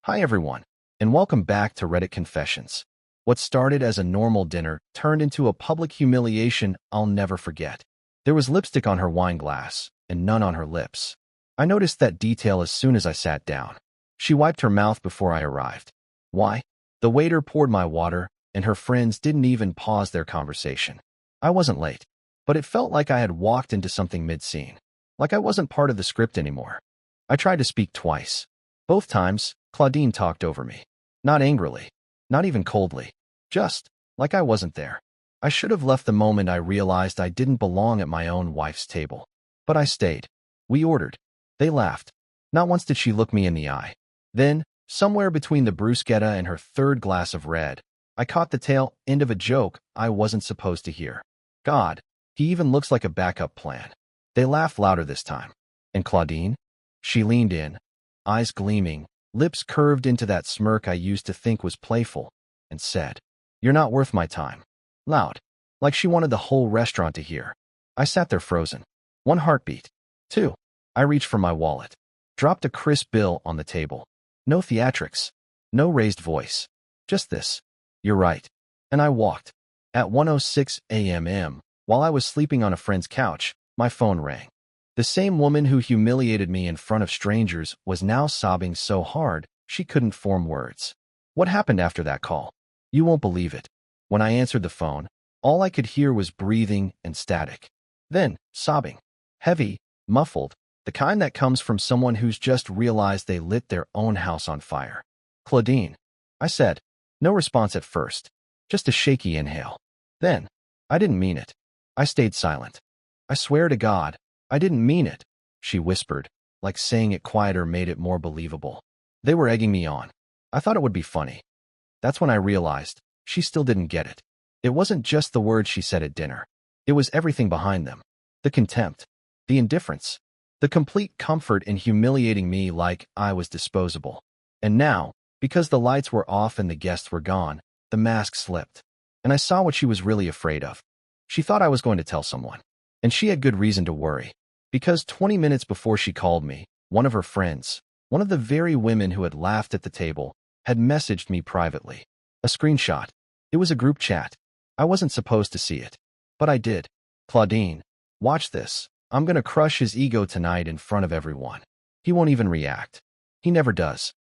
Hi everyone, and welcome back to Reddit Confessions. What started as a normal dinner turned into a public humiliation I'll never forget. There was lipstick on her wine glass, and none on her lips. I noticed that detail as soon as I sat down. She wiped her mouth before I arrived. Why? The waiter poured my water, and her friends didn't even pause their conversation. I wasn't late, but it felt like I had walked into something mid-scene. Like I wasn't part of the script anymore. I tried to speak twice. Both times, Claudine talked over me. Not angrily, not even coldly, just like I wasn't there. I should have left the moment I realized I didn't belong at my own wife's table. But I stayed. We ordered. They laughed. Not once did she look me in the eye. Then, somewhere between the bruschetta and her third glass of red, I caught the tail end of a joke I wasn't supposed to hear. God, he even looks like a backup plan. They laughed louder this time. And Claudine? She leaned in, eyes gleaming, lips curved into that smirk I used to think was playful, and said, "You're not worth my time." Loud, like she wanted the whole restaurant to hear. I sat there frozen. One heartbeat. Two. I reached for my wallet. Dropped a crisp bill on the table. No theatrics. No raised voice. Just this. "You're right." And I walked. At 1:06 a.m., while I was sleeping on a friend's couch, my phone rang. The same woman who humiliated me in front of strangers was now sobbing so hard she couldn't form words. What happened after that call? You won't believe it. When I answered the phone, all I could hear was breathing and static. Then, sobbing. Heavy, muffled, the kind that comes from someone who's just realized they lit their own house on fire. "Claudine," I said. No response at first. Just a shaky inhale. Then, I didn't mean it. I stayed silent. "I swear to God, I didn't mean it," she whispered, like saying it quieter made it more believable. They were egging me on. I thought it would be funny. That's when I realized she still didn't get it. It wasn't just the words she said at dinner. It was everything behind them. The contempt, the indifference, the complete comfort in humiliating me like I was disposable. And now, because the lights were off and the guests were gone, the mask slipped. And I saw what she was really afraid of. She thought I was going to tell someone. And she had good reason to worry. Because 20 minutes before she called me, one of her friends, one of the very women who had laughed at the table, had messaged me privately. A screenshot. It was a group chat. I wasn't supposed to see it. But I did. "Claudine, watch this. I'm gonna crush his ego tonight in front of everyone. He won't even react. He never does."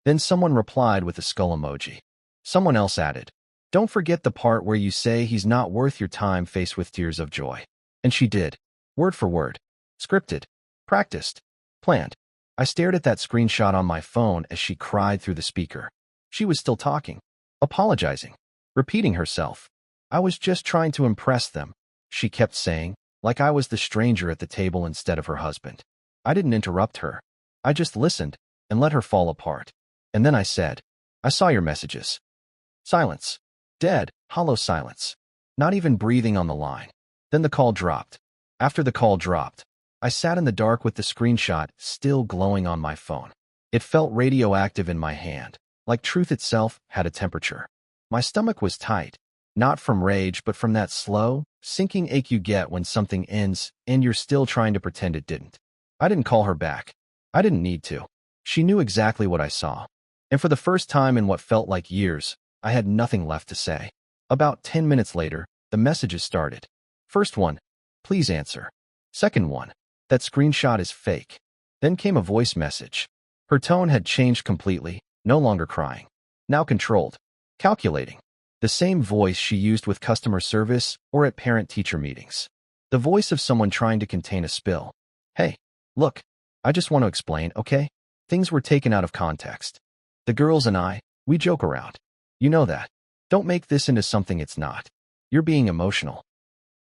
Then someone replied with a skull emoji. Someone else added, "Don't forget the part where you say he's not worth your time," faced with tears of joy. And she did. Word for word. Scripted. Practiced. Planned. I stared at that screenshot on my phone as she cried through the speaker. She was still talking. Apologizing. Repeating herself. "I was just trying to impress them," she kept saying, like I was the stranger at the table instead of her husband. I didn't interrupt her. I just listened and let her fall apart. And then I said, "I saw your messages." Silence. Dead, hollow silence. Not even breathing on the line. Then the call dropped. After the call dropped, I sat in the dark with the screenshot still glowing on my phone. It felt radioactive in my hand, like truth itself had a temperature. My stomach was tight, not from rage but from that slow, sinking ache you get when something ends and you're still trying to pretend it didn't. I didn't call her back. I didn't need to. She knew exactly what I saw. And for the first time in what felt like years, I had nothing left to say. About 10 minutes later, the messages started. First one, "Please answer." Second one, "That screenshot is fake." Then came a voice message. Her tone had changed completely, no longer crying. Now controlled. Calculating. The same voice she used with customer service or at parent-teacher meetings. The voice of someone trying to contain a spill. "Hey, look, I just want to explain, okay? Things were taken out of context. The girls and I, we joke around. You know that. Don't make this into something it's not. You're being emotional."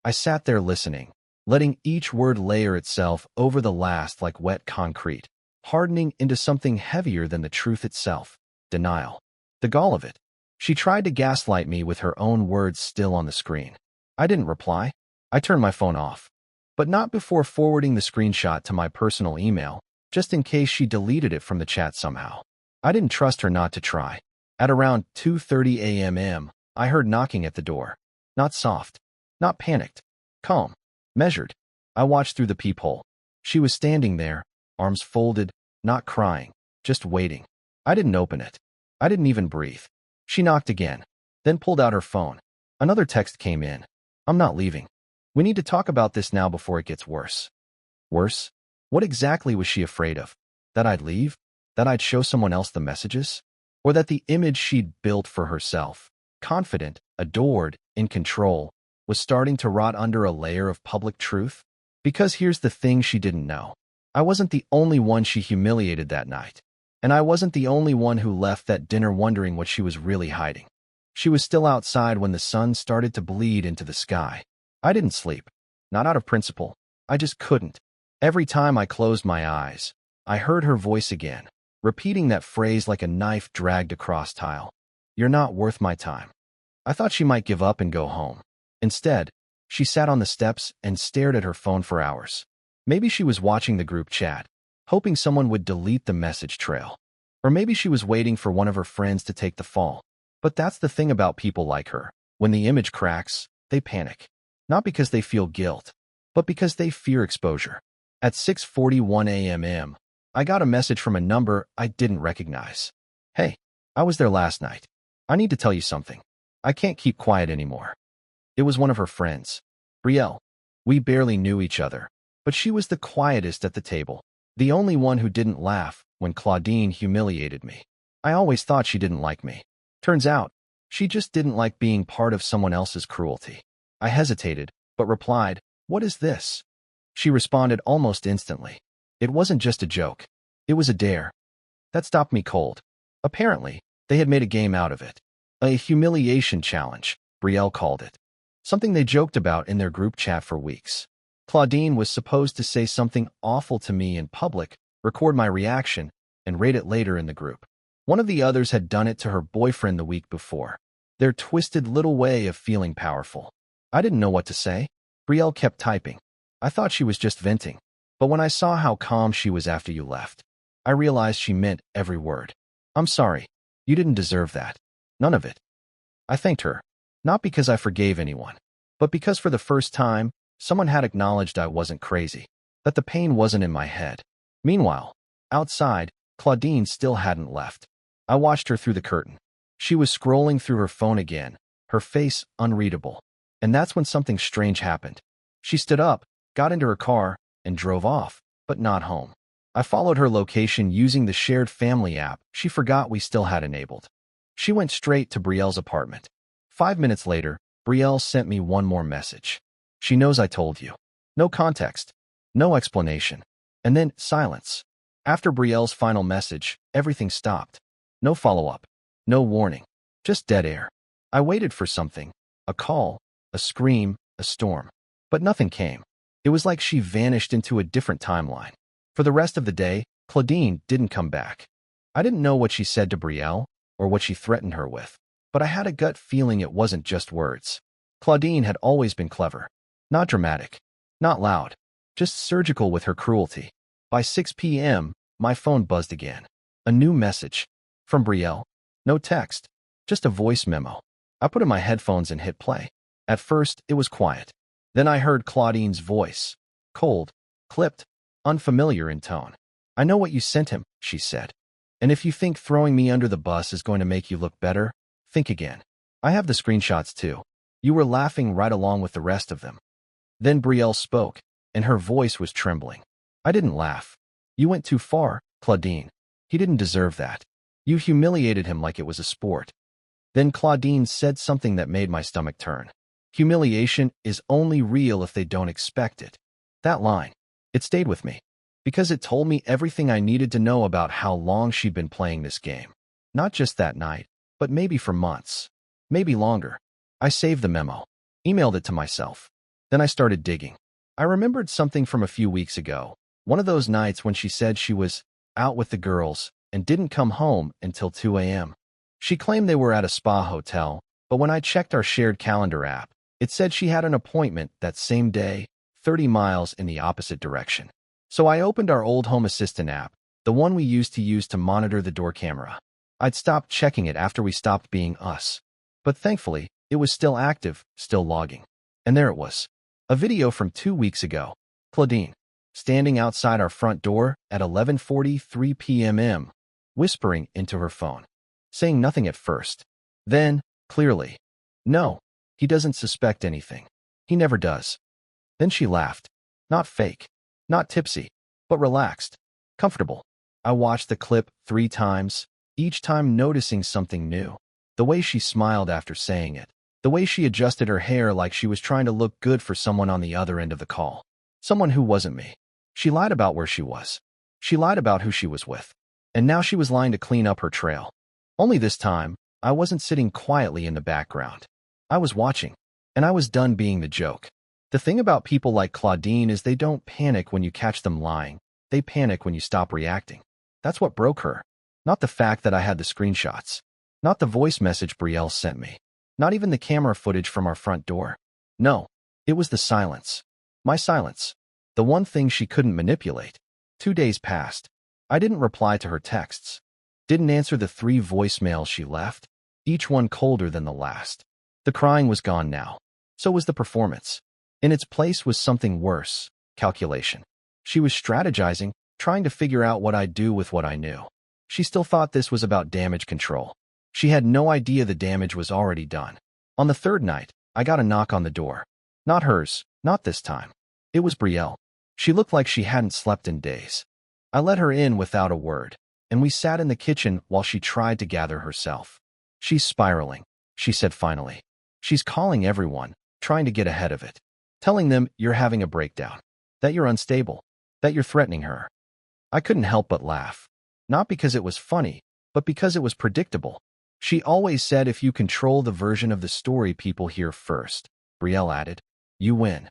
I sat there listening, letting each word layer itself over the last like wet concrete, hardening into something heavier than the truth itself. Denial. The gall of it. She tried to gaslight me with her own words still on the screen. I didn't reply. I turned my phone off. But not before forwarding the screenshot to my personal email, just in case she deleted it from the chat somehow. I didn't trust her not to try. At around 2:30 a.m., I heard knocking at the door. Not soft. Not panicked. Calm. Measured. I watched through the peephole. She was standing there, arms folded, not crying, just waiting. I didn't open it. I didn't even breathe. She knocked again, then pulled out her phone. Another text came in. I'm not leaving. We need to talk about this now before it gets worse. Worse? What exactly was she afraid of? That I'd leave? That I'd show someone else the messages? Or that the image she'd built for herself, confident, adored, in control, was starting to rot under a layer of public truth? Because here's the thing she didn't know. I wasn't the only one she humiliated that night. And I wasn't the only one who left that dinner wondering what she was really hiding. She was still outside when the sun started to bleed into the sky. I didn't sleep. Not out of principle. I just couldn't. Every time I closed my eyes, I heard her voice again, repeating that phrase like a knife dragged across tile. You're not worth my time. I thought she might give up and go home. Instead, she sat on the steps and stared at her phone for hours. Maybe she was watching the group chat, hoping someone would delete the message trail. Or maybe she was waiting for one of her friends to take the fall. But that's the thing about people like her. When the image cracks, they panic. Not because they feel guilt, but because they fear exposure. At 6:41 a.m., I got a message from a number I didn't recognize. Hey, I was there last night. I need to tell you something. I can't keep quiet anymore. It was one of her friends, Betrayal. We barely knew each other, but she was the quietest at the table. The only one who didn't laugh when Claudine humiliated me. I always thought she didn't like me. Turns out, she just didn't like being part of someone else's cruelty. I hesitated, but replied, "What is this?" She responded almost instantly. It wasn't just a joke. It was a dare. That stopped me cold. Apparently, they had made a game out of it. A humiliation challenge, Betrayal called it. Something they joked about in their group chat for weeks. Claudine was supposed to say something awful to me in public, record my reaction, and rate it later in the group. One of the others had done it to her boyfriend the week before. Their twisted little way of feeling powerful. I didn't know what to say. Betrayal kept typing. I thought she was just venting. But when I saw how calm she was after you left, I realized she meant every word. I'm sorry. You didn't deserve that. None of it. I thanked her. Not because I forgave anyone, but because for the first time, someone had acknowledged I wasn't crazy, that the pain wasn't in my head. Meanwhile, outside, Claudine still hadn't left. I watched her through the curtain. She was scrolling through her phone again, her face unreadable. And that's when something strange happened. She stood up, got into her car, and drove off, but not home. I followed her location using the shared family app she forgot we still had enabled. She went straight to Betrayal's apartment. 5 minutes later, Betrayal sent me one more message. She knows I told you. No context. No explanation. And then silence. After Betrayal's final message, everything stopped. No follow-up. No warning. Just dead air. I waited for something. A call. A scream. A storm. But nothing came. It was like she vanished into a different timeline. For the rest of the day, Claudine didn't come back. I didn't know what she said to Betrayal or what she threatened her with, but I had a gut feeling it wasn't just words. Claudine had always been clever. Not dramatic. Not loud. Just surgical with her cruelty. By 6 p.m., my phone buzzed again. A new message. From Betrayal. No text. Just a voice memo. I put in my headphones and hit play. At first, it was quiet. Then I heard Claudine's voice. Cold. Clipped. Unfamiliar in tone. I know what you sent him, she said. And if you think throwing me under the bus is going to make you look better, think again. I have the screenshots too. You were laughing right along with the rest of them. Then Betrayal spoke, and her voice was trembling. I didn't laugh. You went too far, Claudine. He didn't deserve that. You humiliated him like it was a sport. Then Claudine said something that made my stomach turn. Humiliation is only real if they don't expect it. That line, it stayed with me, because it told me everything I needed to know about how long she'd been playing this game. Not just that night, but maybe for months. Maybe longer. I saved the memo, emailed it to myself. Then I started digging. I remembered something from a few weeks ago, one of those nights when she said she was out with the girls and didn't come home until 2 a.m. She claimed they were at a spa hotel, but when I checked our shared calendar app, it said she had an appointment that same day, 30 miles in the opposite direction. So I opened our old Home Assistant app, the one we used to monitor the door camera. I'd stopped checking it after we stopped being us. But thankfully, it was still active, still logging. And there it was. A video from 2 weeks ago. Claudine, standing outside our front door at 11:43 p.m. whispering into her phone, saying nothing at first. Then, clearly, no, he doesn't suspect anything. He never does. Then she laughed. Not fake, not tipsy, but relaxed, comfortable. I watched the clip 3 times, each time noticing something new. The way she smiled after saying it. The way she adjusted her hair like she was trying to look good for someone on the other end of the call. Someone who wasn't me. She lied about where she was. She lied about who she was with. And now she was lying to clean up her trail. Only this time, I wasn't sitting quietly in the background. I was watching, and I was done being the joke. The thing about people like Claudine is they don't panic when you catch them lying. They panic when you stop reacting. That's what broke her. Not the fact that I had the screenshots. Not the voice message Brielle sent me. Not even the camera footage from our front door. No, it was the silence. My silence. The one thing she couldn't manipulate. 2 days passed. I didn't reply to her texts. Didn't answer the 3 voicemails she left, each one colder than the last. The crying was gone now. So was the performance. In its place was something worse, calculation. She was strategizing, trying to figure out what I'd do with what I knew. She still thought this was about damage control. She had no idea the damage was already done. On the 3rd night, I got a knock on the door. Not hers, not this time. It was Brielle. She looked like she hadn't slept in days. I let her in without a word, and we sat in the kitchen while she tried to gather herself. She's spiraling, she said finally. She's calling everyone, trying to get ahead of it. Telling them you're having a breakdown, that you're unstable, that you're threatening her. I couldn't help but laugh. Not because it was funny, but because it was predictable. She always said if you control the version of the story people hear first, Brielle added, you win.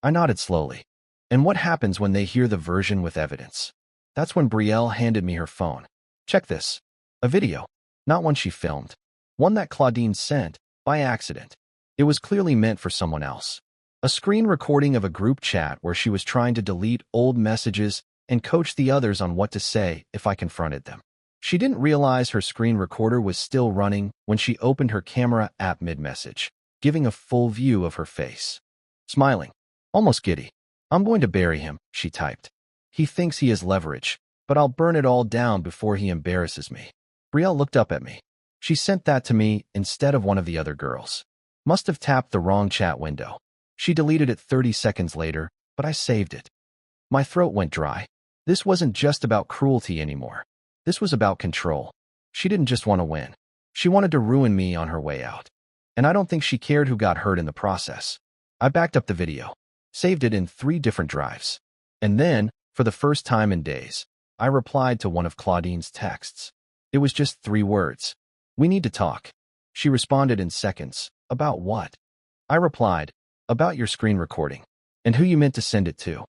I nodded slowly. And what happens when they hear the version with evidence? That's when Brielle handed me her phone. Check this. A video. Not one she filmed. One that Claudine sent, by accident. It was clearly meant for someone else. A screen recording of a group chat where she was trying to delete old messages and coach the others on what to say if I confronted them. She didn't realize her screen recorder was still running when she opened her camera app mid-message, giving a full view of her face. Smiling. Almost giddy. I'm going to bury him, she typed. He thinks he has leverage, but I'll burn it all down before he embarrasses me. Brielle looked up at me. She sent that to me instead of one of the other girls. Must have tapped the wrong chat window. She deleted it 30 seconds later, but I saved it. My throat went dry. This wasn't just about cruelty anymore. This was about control. She didn't just want to win. She wanted to ruin me on her way out. And I don't think she cared who got hurt in the process. I backed up the video, saved it in 3 different drives. And then, for the first time in days, I replied to one of Claudine's texts. It was just 3 words. We need to talk. She responded in seconds. About what? I replied, about your screen recording, and who you meant to send it to.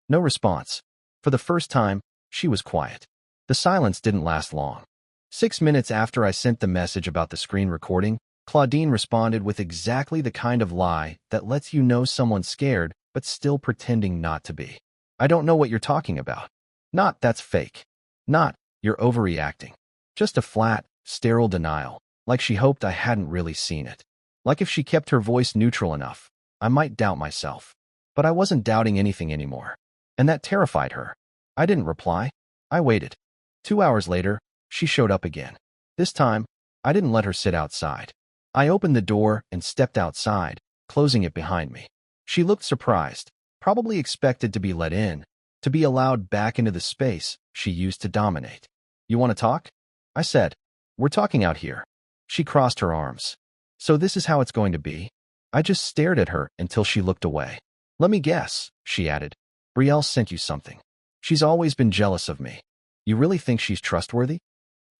No response. For the first time, she was quiet. The silence didn't last long. 6 minutes after I sent the message about the screen recording, Claudine responded with exactly the kind of lie that lets you know someone's scared but still pretending not to be. I don't know what you're talking about. Not, that's fake. Not, you're overreacting. Just a flat, sterile denial, like she hoped I hadn't really seen it. Like if she kept her voice neutral enough, I might doubt myself. But I wasn't doubting anything anymore. And that terrified her. I didn't reply. I waited. 2 hours later, she showed up again. This time, I didn't let her sit outside. I opened the door and stepped outside, closing it behind me. She looked surprised, probably expected to be let in, to be allowed back into the space she used to dominate. You want to talk? I said. We're talking out here. She crossed her arms. So this is how it's going to be? I just stared at her until she looked away. Let me guess, she added. Brielle sent you something. She's always been jealous of me. You really think she's trustworthy?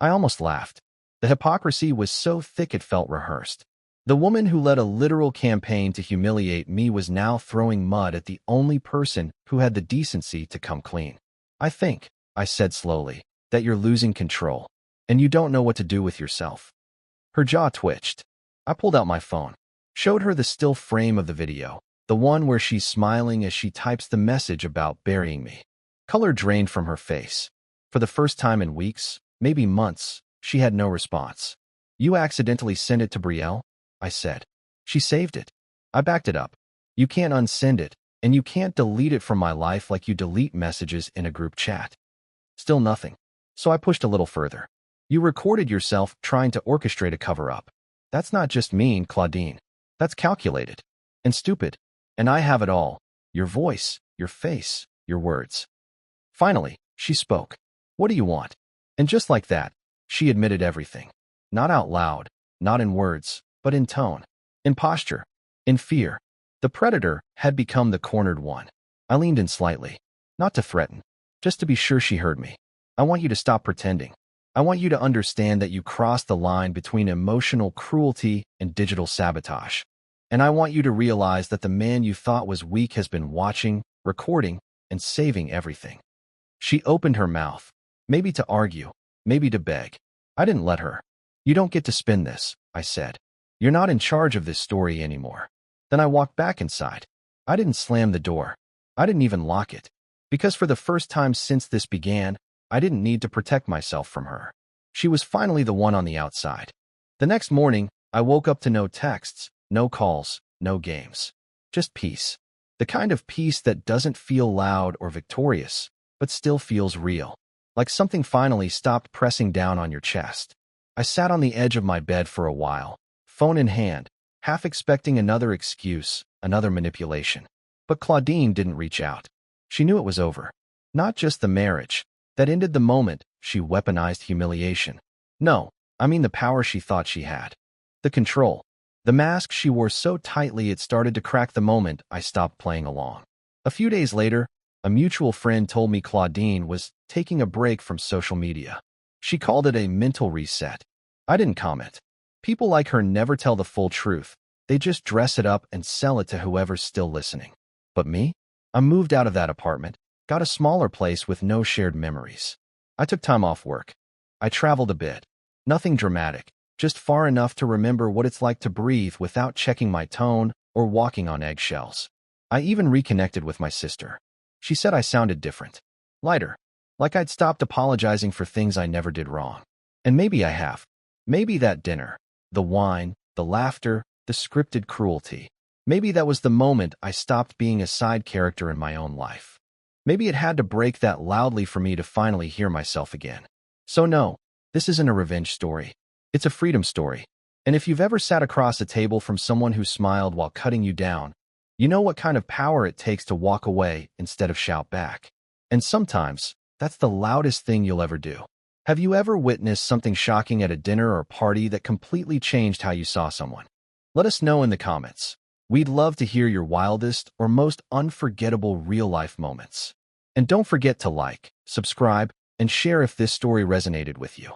I almost laughed. The hypocrisy was so thick it felt rehearsed. The woman who led a literal campaign to humiliate me was now throwing mud at the only person who had the decency to come clean. I think, I said slowly, that you're losing control, and you don't know what to do with yourself. Her jaw twitched. I pulled out my phone, showed her the still frame of the video, the one where she's smiling as she types the message about burying me. Color drained from her face. For the first time in weeks, maybe months, she had no response. You accidentally sent it to Brielle? I said. She saved it. I backed it up. You can't unsend it, and you can't delete it from my life like you delete messages in a group chat. Still nothing. So I pushed a little further. You recorded yourself trying to orchestrate a cover-up. That's not just mean, Claudine. That's calculated. And stupid. And I have it all. Your voice, your face, your words. Finally, she spoke. What do you want? And just like that, she admitted everything. Not out loud, not in words, but in tone, in posture, in fear. The predator had become the cornered one. I leaned in slightly, not to threaten, just to be sure she heard me. I want you to stop pretending. I want you to understand that you crossed the line between emotional cruelty and digital sabotage. And I want you to realize that the man you thought was weak has been watching, recording, and saving everything. She opened her mouth, maybe to argue, maybe to beg. I didn't let her. You don't get to spin this, I said. You're not in charge of this story anymore. Then I walked back inside. I didn't slam the door. I didn't even lock it. Because for the first time since this began, I didn't need to protect myself from her. She was finally the one on the outside. The next morning, I woke up to no texts, no calls, no games. Just peace. The kind of peace that doesn't feel loud or victorious, but still feels real. Like something finally stopped pressing down on your chest. I sat on the edge of my bed for a while, phone in hand, half expecting another excuse, another manipulation. But Claudine didn't reach out. She knew it was over. Not just the marriage. That ended the moment she weaponized humiliation. No, I mean the power she thought she had. The control. The mask she wore so tightly it started to crack the moment I stopped playing along. A few days later, a mutual friend told me Claudine was taking a break from social media. She called it a mental reset. I didn't comment. People like her never tell the full truth. They just dress it up and sell it to whoever's still listening. But me? I moved out of that apartment, got a smaller place with no shared memories. I took time off work. I traveled a bit. Nothing dramatic, just far enough to remember what it's like to breathe without checking my tone or walking on eggshells. I even reconnected with my sister. She said I sounded different. Lighter. Like I'd stopped apologizing for things I never did wrong. And maybe I have. Maybe that dinner, the wine, the laughter, the scripted cruelty. Maybe that was the moment I stopped being a side character in my own life. Maybe it had to break that loudly for me to finally hear myself again. So no, this isn't a revenge story. It's a freedom story. And if you've ever sat across a table from someone who smiled while cutting you down, you know what kind of power it takes to walk away instead of shout back. And sometimes, that's the loudest thing you'll ever do. Have you ever witnessed something shocking at a dinner or party that completely changed how you saw someone? Let us know in the comments. We'd love to hear your wildest or most unforgettable real-life moments. And don't forget to like, subscribe, and share if this story resonated with you.